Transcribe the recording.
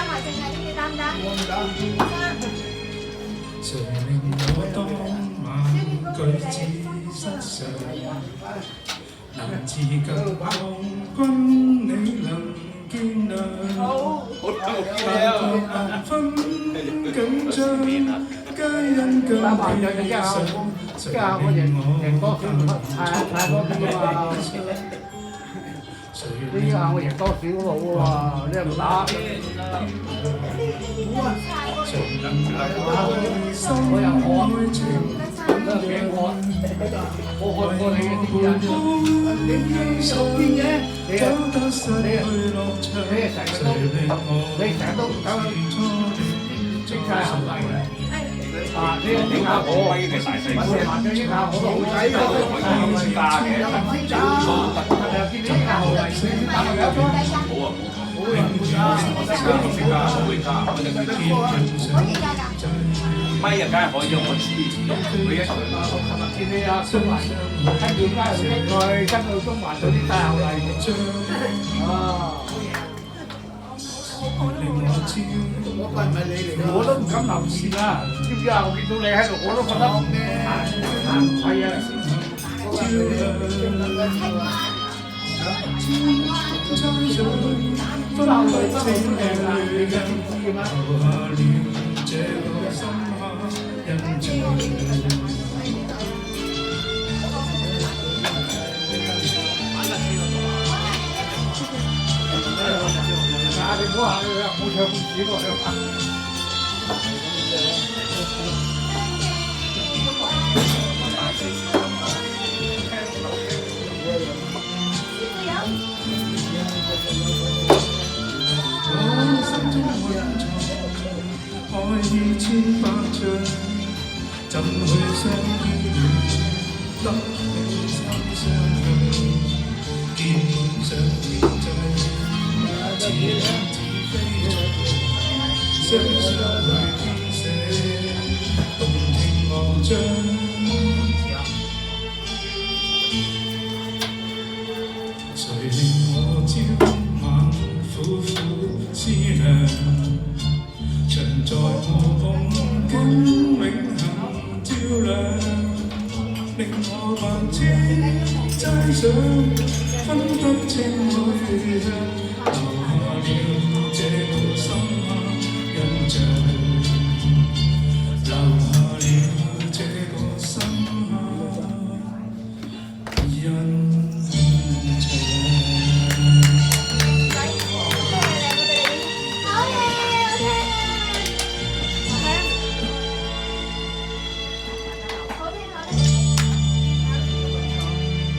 埋淨係你哋得唔得？誰令我當晚舉止失常？能自強抗軍，你能見諒。但各難分緊張，皆因今天上，誰令我呢下我贏多少路喎？你又唔打？我又我贏我看過你嘅啲人，你手邊嘅，你成日都走去整晒後嚟嘅。啊！你整下我，我哋麻雀應下我都好仔㗎，我加嘅，又見你應下後嚟，打埋有咗。好啊，好啊，會加，可以加㗎。咪啊，梗係可以用我知，佢一場啦。我琴日見你啊，中環跟住街去跟到中環嗰啲帶後嚟。啊！我唔係你嚟㗎，我都唔敢留意啦。知唔知啊？我見到你喺度，我都覺得係啊。你唔好行去啦，唔好唱咁屎喎！愛意千百丈，怎去相依？得你心相見，見上天際，似飛翔，雙雙去編寫，動聽樂章。誰令我朝晚苦苦思量？常在我夢境永恆照亮，令我萬千齋想，分不清愛侶，留下了。